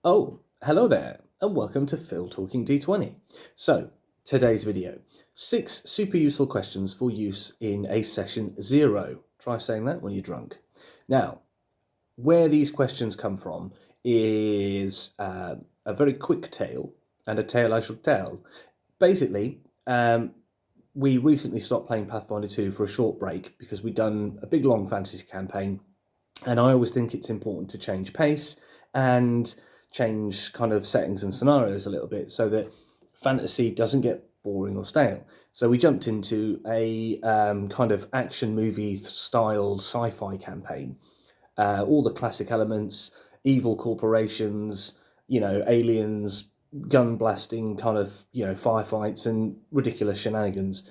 Oh, hello there, and welcome to Phil Talking D20. So, today's video, 6 super useful questions for use in a session 0. Try saying that when you're drunk. Now, where these questions come from is a very quick tale, and a tale I shall tell. Basically, we recently stopped playing Pathfinder 2 for a short break because we'd done a big long fantasy campaign, and I always think it's important to change pace and change kind of settings and scenarios a little bit so that fantasy doesn't get boring or stale. So we jumped into a kind of action movie styled sci-fi campaign. All the classic elements, evil corporations, aliens, gun blasting, kind of, firefights and ridiculous shenanigans.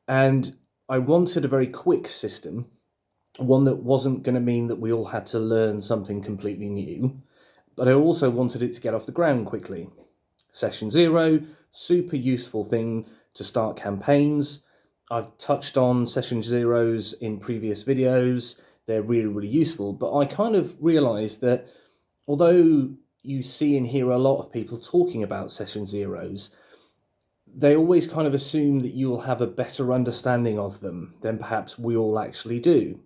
And I wanted a very quick system, one that wasn't going to mean that we all had to learn something completely new, but I also wanted it to get off the ground quickly. Session 0, super useful thing to start campaigns. I've touched on session 0s in previous videos. They're really, really useful, but I kind of realised that although you see and hear a lot of people talking about session 0s, they always kind of assume that you will have a better understanding of them than perhaps we all actually do.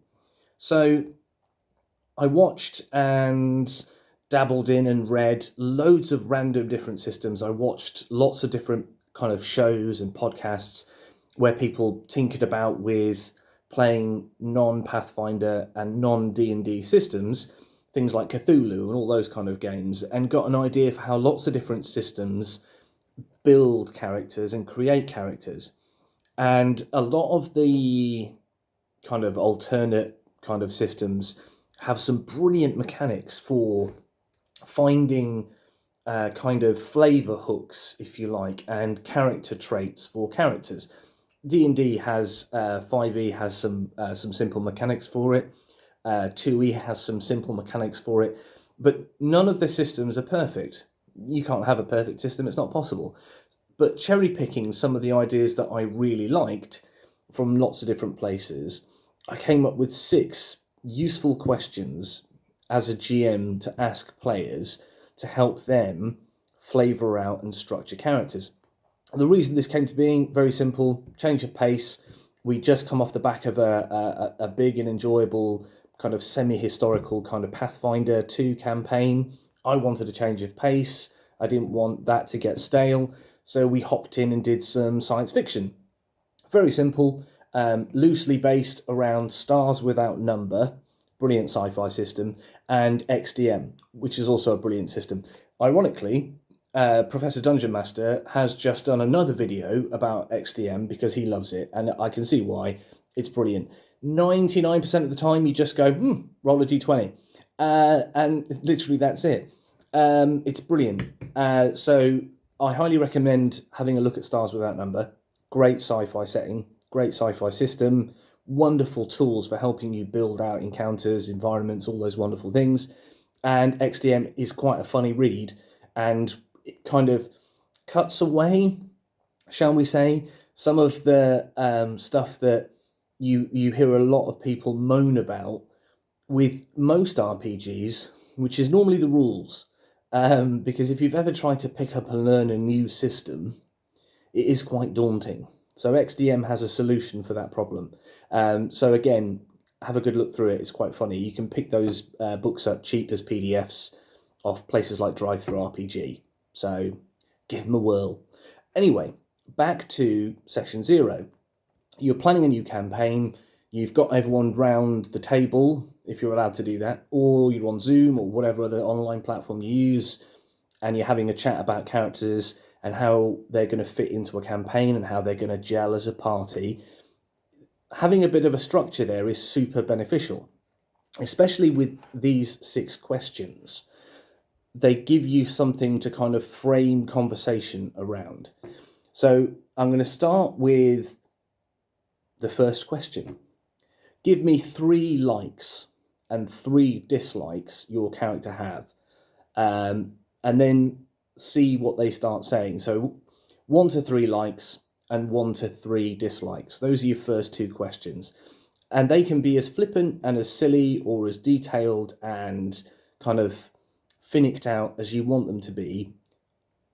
So I watched and dabbled in and read loads of random different systems. I watched lots of different kind of shows and podcasts where people tinkered about with playing non-Pathfinder and non-D&D systems, things like Cthulhu and all those kind of games, and got an idea for how lots of different systems build characters and create characters. And a lot of the kind of alternate kind of systems have some brilliant mechanics for finding kind of flavor hooks, if you like, and character traits for characters. D&D has 5e has some simple mechanics for it. 2e has some simple mechanics for it, but none of the systems are perfect. You can't have a perfect system; it's not possible. But cherry picking some of the ideas that I really liked from lots of different places, I came up with 6 useful questions as a GM to ask players to help them flavour out and structure characters. The reason this came to being, very simple, change of pace. We just come off the back of a big and enjoyable kind of semi-historical kind of Pathfinder 2 campaign. I wanted a change of pace. I didn't want that to get stale. So we hopped in and did some science fiction. Very simple, loosely based around Stars Without Number, brilliant sci-fi system, and XDM, which is also a brilliant system. Ironically, Professor Dungeon Master has just done another video about XDM because he loves it, and I can see why. It's brilliant. 99% of the time you just go, roll a d20, and literally that's it. It's brilliant. So I highly recommend having a look at Stars Without Number. Great sci-fi setting, great sci-fi system, wonderful tools for helping you build out encounters, environments, all those wonderful things. And XDM is quite a funny read, and it kind of cuts away, shall we say, some of the stuff that you hear a lot of people moan about with most RPGs, which is normally the rules. Because if you've ever tried to pick up and learn a new system, it is quite daunting. So XDM has a solution for that problem. So again, have a good look through it. It's quite funny. You can pick those books up cheap as PDFs off places like Drive-Thru RPG. So give them a whirl. Anyway, back to session 0. You're planning a new campaign. You've got everyone round the table, if you're allowed to do that, or you're on Zoom or whatever other online platform you use, and you're having a chat about characters and how they're going to fit into a campaign and how they're going to gel as a party. Having a bit of a structure there is super beneficial, especially with these 6 questions. They give you something to kind of frame conversation around. So I'm going to start with the first question. Give me 3 likes and 3 dislikes your character have, and then see what they start saying. So 1 to 3 likes and 1 to 3 dislikes. Those are your first 2 questions. And they can be as flippant and as silly or as detailed and kind of finicked out as you want them to be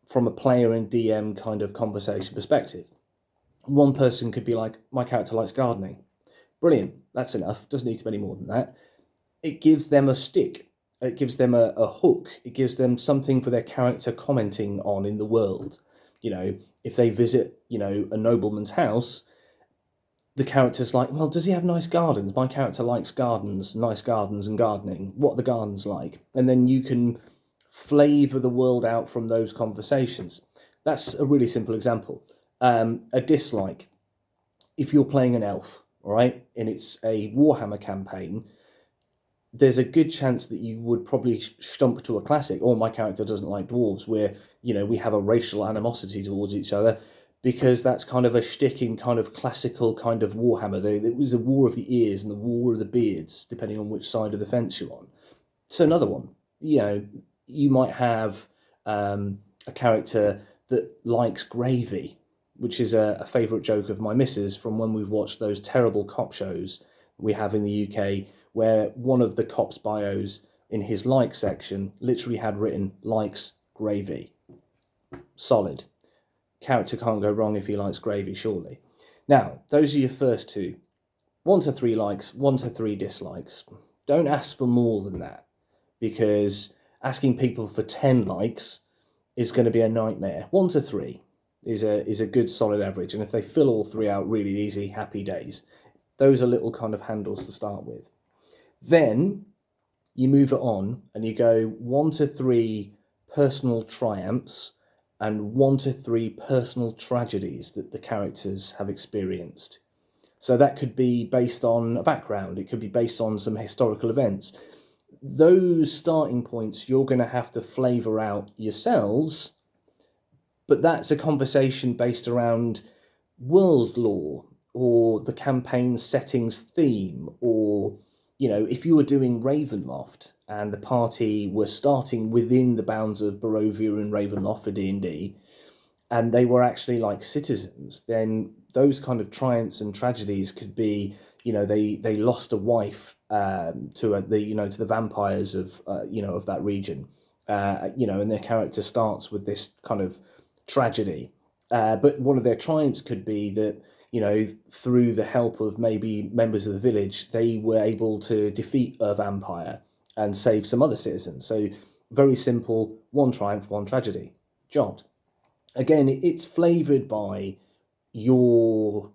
from a player and DM kind of conversation perspective. One person could be like, my character likes gardening. Brilliant, that's enough, doesn't need to be any more than that. It gives them a stick, it gives them a hook, it gives them something for their character commenting on in the world. If they visit, a nobleman's house, the character's like, well, does he have nice gardens? My character likes gardens, nice gardens and gardening. What are the gardens like? And then you can flavour the world out from those conversations. That's a really simple example. A dislike. If you're playing an elf, all right, and it's a Warhammer campaign, there's a good chance that you would probably stump to a classic, or my character doesn't like dwarves, where, we have a racial animosity towards each other, because that's kind of a shtick in kind of classical kind of Warhammer. It was a war of the ears and the war of the beards, depending on which side of the fence you're on. So another one, you might have a character that likes gravy, which is a favourite joke of my missus from when we've watched those terrible cop shows we have in the UK, where one of the cop's bios in his like section literally had written, likes gravy. Solid. Character can't go wrong if he likes gravy, surely. Now, those are your first two. 1 to 3 likes, 1 to 3 dislikes. Don't ask for more than that, because asking people for 10 likes is going to be a nightmare. 1 to 3 is a good solid average, and if they fill all 3 out really easy, happy days. Those are little kind of handles to start with. Then you move it on and you go 1 to 3 personal triumphs and 1 to 3 personal tragedies that the characters have experienced. So that could be based on a background, it could be based on some historical events. Those starting points you're going to have to flavour out yourselves, but that's a conversation based around world lore, or the campaign setting's theme, or, if you were doing Ravenloft and the party were starting within the bounds of Barovia and Ravenloft for D&D, and they were actually like citizens, then those kind of triumphs and tragedies could be, they lost a wife to the vampires of of that region, and their character starts with this kind of tragedy. But one of their triumphs could be that, through the help of maybe members of the village, they were able to defeat a vampire and save some other citizens. So very simple, 1 triumph, 1 tragedy. Jobbed. Again, it's flavoured by your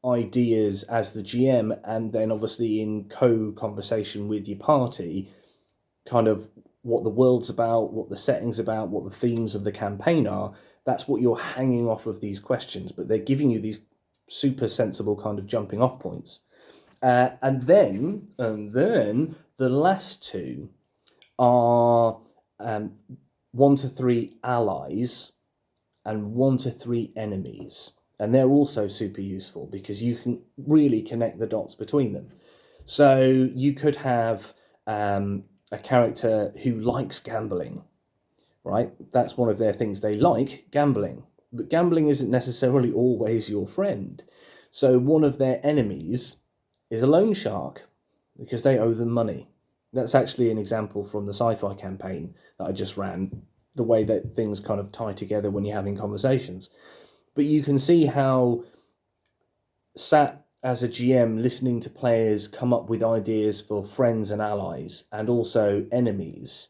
ideas as the GM, and then obviously in co-conversation with your party, kind of what the world's about, what the setting's about, what the themes of the campaign are. That's what you're hanging off of these questions, but they're giving you these super sensible kind of jumping off points. And then the last 2 are 1 to 3 allies and 1 to 3 enemies. And they're also super useful because you can really connect the dots between them. So you could have a character who likes gambling, right? That's one of their things. They like gambling, but gambling isn't necessarily always your friend. So one of their enemies is a loan shark because they owe them money. That's actually an example from the sci-fi campaign that I just ran, the way that things kind of tie together when you're having conversations. But you can see how, sat as a GM listening to players come up with ideas for friends and allies and also enemies,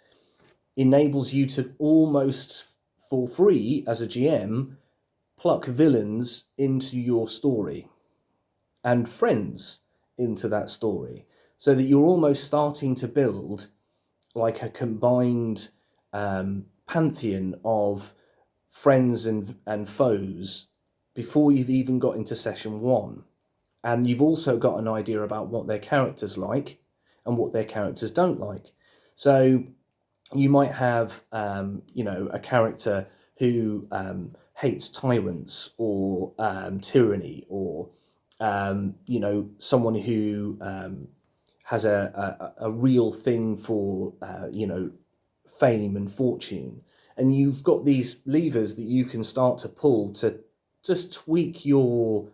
enables you to almost for free as a GM pluck villains into your story and friends into that story, so that you're almost starting to build like a combined pantheon of friends and foes before you've even got into session 1. And you've also got an idea about what their characters like and what their characters don't like. So you might have, a character who hates tyrants or tyranny, or, someone who has a real thing for, fame and fortune. And you've got these levers that you can start to pull to just tweak your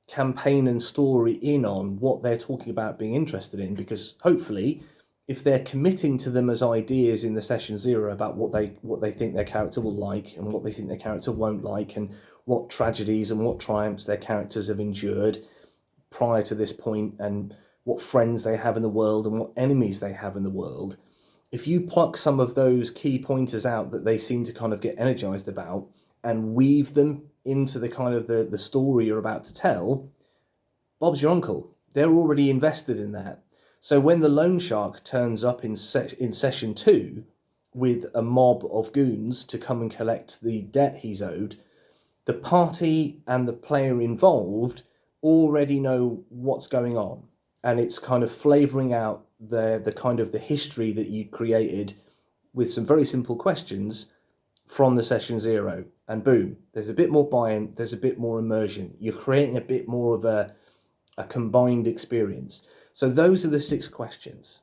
campaign and story in on what they're talking about being interested in, because hopefully if they're committing to them as ideas in the session 0 about what they think their character will like and what they think their character won't like, and what tragedies and what triumphs their characters have endured prior to this point, and what friends they have in the world and what enemies they have in the world, if you pluck some of those key pointers out that they seem to kind of get energized about and weave them into the kind of the story you're about to tell, Bob's your uncle. They're already invested in that. So when the loan shark turns up in session 2 with a mob of goons to come and collect the debt he's owed, the party and the player involved already know what's going on, and it's kind of flavoring out the kind of the history that you created with some very simple questions from the session 0, and boom, there's a bit more buy-in, there's a bit more immersion. You're creating a bit more of a combined experience. So those are the 6 questions.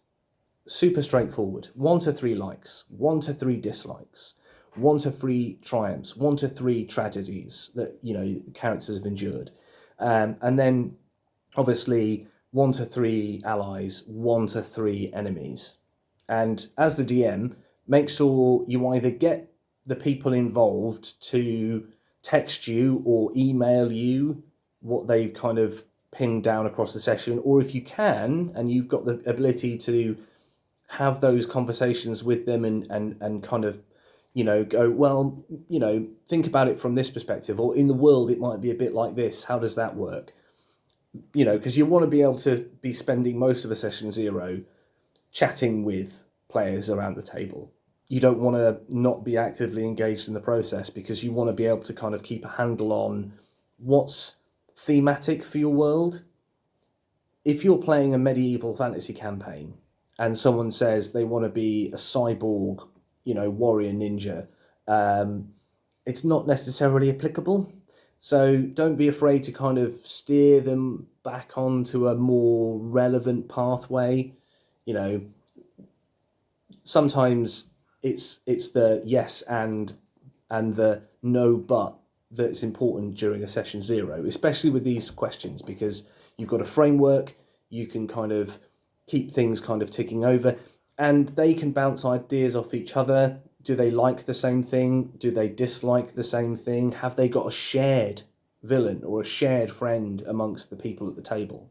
Super straightforward. 1 to 3 likes, 1 to 3 dislikes, 1 to 3 triumphs, 1 to 3 tragedies that, you know, characters have endured. And then obviously 1 to 3 allies, 1 to 3 enemies. And as the DM, make sure you either get the people involved to text you or email you what they've kind of pinned down across the session, or if you can and you've got the ability to have those conversations with them and kind of, you know, go, well, you know, think about it from this perspective, or in the world it might be a bit like this, how does that work? You know, because you want to be able to be spending most of a session 0 chatting with players around the table. You don't want to not be actively engaged in the process, because you want to be able to kind of keep a handle on what's thematic for your world. If you're playing a medieval fantasy campaign and someone says they want to be a cyborg, you know, warrior ninja, it's not necessarily applicable. So don't be afraid to kind of steer them back onto a more relevant pathway. You know, sometimes it's the yes and the no but that's important during a session 0, especially with these questions, because you've got a framework, you can kind of keep things kind of ticking over, and they can bounce ideas off each other. Do they like the same thing? Do they dislike the same thing? Have they got a shared villain or a shared friend amongst the people at the table?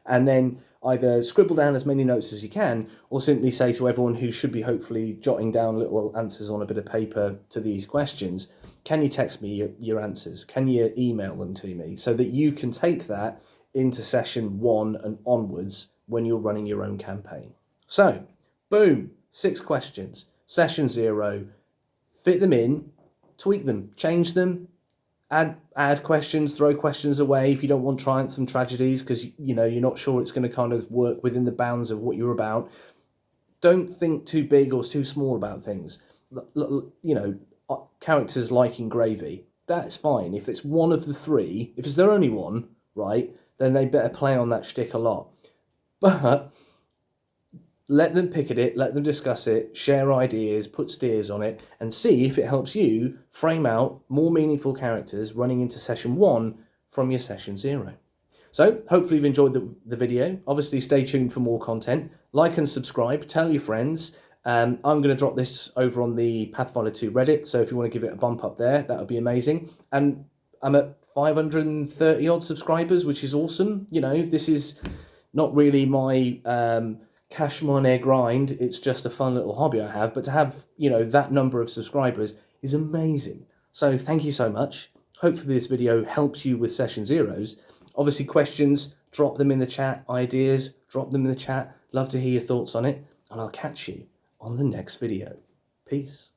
And then either scribble down as many notes as you can, or simply say to everyone who should be hopefully jotting down little answers on a bit of paper to these questions, can you text me your answers? Can you email them to me, so that you can take that into session 1 and onwards when you're running your own campaign? So, boom, 6 questions. Session 0, fit them in, tweak them, change them, add questions, throw questions away if you don't want triumphs and tragedies, because you know you're not sure it's going to kind of work within the bounds of what you're about. Don't think too big or too small about things. You know, characters liking gravy, that's fine. If it's one of the 3, if it's their only one, right, then they better play on that shtick a lot. But let them pick at it, let them discuss it, share ideas, put steers on it, and see if it helps you frame out more meaningful characters running into session 1 from your session 0. So hopefully you've enjoyed the video. Obviously stay tuned for more content. Like and subscribe, tell your friends. I'm going to drop this over on the Pathfinder 2 Reddit, so if you want to give it a bump up there, that would be amazing. And I'm at 530 odd subscribers, which is awesome. You know, this is not really my cash money grind, it's just a fun little hobby I have, but to have, you know, that number of subscribers is amazing. So thank you so much. Hopefully this video helps you with session 0s. Obviously questions, drop them in the chat. Ideas, drop them in the chat. Love to hear your thoughts on it, and I'll catch you on the next video. Peace.